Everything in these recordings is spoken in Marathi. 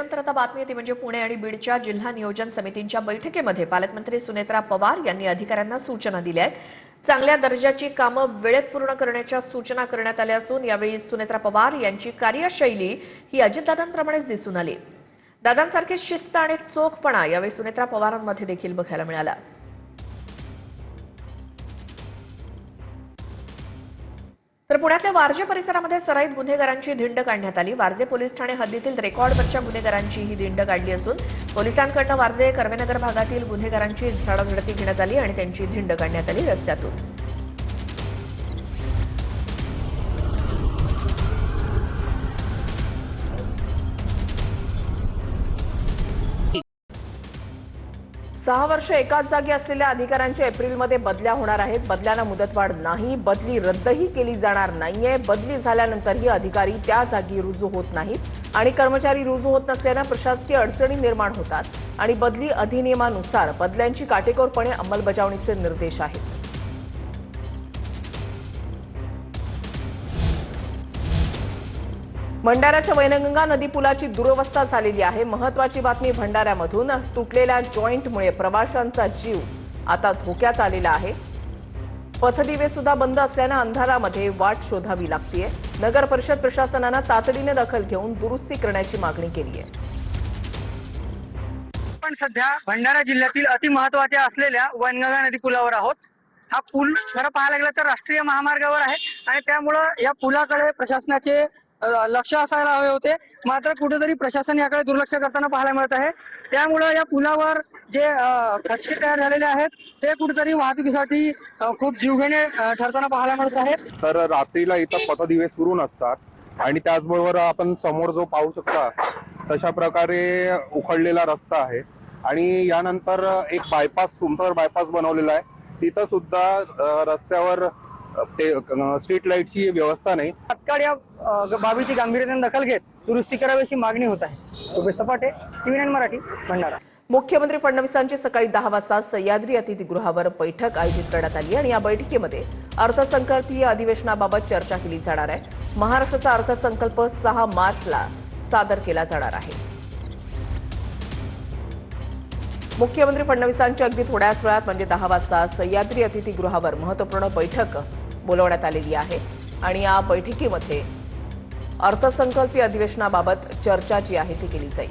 ब्रेकनंतर आता बातमी येते म्हणजे पुणे आणि बीडच्या जिल्हा नियोजन समितींच्या बैठकीमध्ये पालकमंत्री सुनेत्रा पवार यांनी अधिकाऱ्यांना सूचना दिल्या आहेत। चांगल्या दर्जाची कामं वेळेत पूर्ण करण्याच्या सूचना करण्यात आल्या असून यावेळी सुनेत्रा पवार यांची कार्यशैली ही अजितदादांप्रमाणेच दिसून आली। दादांसारखी शिस्त आणि चोखपणा यावेळी सुनेत्रा पवारांमध्ये देखील बघायला मिळाला। तर पुण्यातल्या वारजे परिसरामध्ये सराईत गुन्हेगारांची धिंड काढण्यात आली। वारजे पोलीस ठाणे हद्दीतील रेकॉर्डवरच्या गुन्हेगारांची ही धिंड काढली असून पोलिसांकडून वारजे कर्वेनगर भागातील गुन्हेगारांची झाडाझडती घेण्यात आली आणि त्यांची धिंड काढण्यात आली रस्त्यातून। सहा वर्ष एकाच जागी असलेल्या अधिकाऱ्यांच्या एप्रिलमध्ये बदल्या होणार आहेत। बदल्याला मुदतवाढ नाही, बदली रद्दही केली जाणार नाहीये। बदली झाल्यानंतरही अधिकारी त्या जागी रुजू होत नाहीत आणि कर्मचारी रुजू होत नसल्याने प्रशासकीय अडचणी निर्माण होतात आणि बदली अधिनियमानुसार बदल्यांची काटेकोरपणे अंमलबजावणीचे निर्देश आहेत। भंडाऱ्याच्या वैनगंगा नदी पुलाची दुरवस्था झालेली आहे। महत्त्वाची बातमी भंडाऱ्यामधून तुटलेल्या जॉईंटमुळे प्रवाशांचा जीव आता धोक्यात आलेला आहे। पथदिवे सुद्धा बंद असल्याने अंधारामध्ये वाट शोधावी लागतेय। नगर परिषद प्रशासनाने तातडीने दखल घेऊन दुरुस्ती करण्याची मागणी केली आहे। आपण सध्या भंडारा जिल्ह्यातील अतिमहत्त्वाच्या असलेल्या वैनगंगा नदी पुलावर आहोत। हा पूल खरं पाहायला गेलं तर राष्ट्रीय महामार्गावर आहे आणि त्यामुळे या पुलाकडे प्रशासनाचे लक्ष असायला हवे होते, मात्र कुठेतरी प्रशासन याकडे दुर्लक्ष करताना पाहायला मिळत आहे। त्यामुळे या पुलावर जे खचके तयार झालेले आहेत ते कुठेतरी वाहतुकीसाठी खूप जीवघेणे ठरताना पाहायला मिळत आहेत। तर रात्रीला इथं पथदिवे सुरू नसतात आणि त्याचबरोबर आपण समोर जो पाहू शकता तशा प्रकारे उखडलेला रस्ता आहे आणि यानंतर एक बायपास सुंदर बायपास बनवलेला आहे। तिथं सुद्धा रस्त्यावर स्ट्रीट लाईटची व्यवस्था नाही। तात्काळ या बाबीची गांभीर्याने दखल घेत दुरुस्ती करावी अशी मागणी होत आहे। रुपेश सपाटे, TV9 मराठी, भंडारा। मुख्यमंत्री फडणवीसांची सकाळी 10 वाजता सह्याद्री अतिथीगृहावर बैठक आयोजित करण्यात आली आणि या बैठकीमध्ये अर्थसंकल्पीय अधिवेशनाबाबत चर्चा केली जाणार आहे। महाराष्ट्राचा अर्थसंकल्प 6 मार्चला सादर केला जाणार आहे। मुख्यमंत्री फडणवीसांची अगदी थोड्याच वेळात म्हणजे 10 वाजता सह्याद्री अतिथीगृहावर महत्त्वपूर्ण बैठक बोलवण्यात आलेली आहे आणि या बैठकीमध्ये अर्थसंकल्पीय अधिवेशनाबाबत चर्चा जी आहे ती केली जाईल।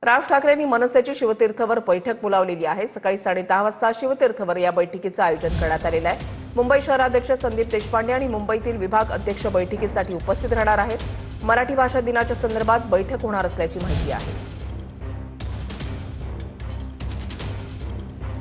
राज ठाकरेंनी मनसेची शिवतीर्थवर बैठक बोलावलेली आहे। सकाळी 10:30 वाजता शिवतीर्थवर या बैठकीचं आयोजन करण्यात आलेलं आहे। मुंबई शहराध्यक्ष संदीप देशपांडे आणि मुंबईतील विभाग अध्यक्ष बैठकीसाठी उपस्थित राहणार आहेत। मराठी भाषा दिनाच्या संदर्भात बैठक होणार असल्याची माहिती आहे।